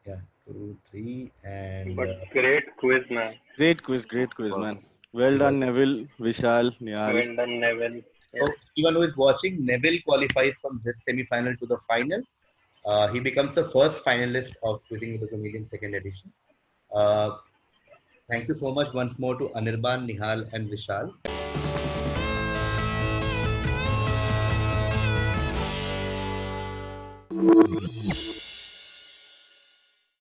Yeah, 2, 3, and. But great quiz, man. Great quiz, man. Well done, Neville, Vishal, Nihal. Well done, Neville. Yeah. So, anyone who is watching, Neville qualifies from this semi-final to the final. He becomes the first finalist of Quizzing with the Comedian second edition. Thank you so much once more to Anirban, Nihal, and Vishal.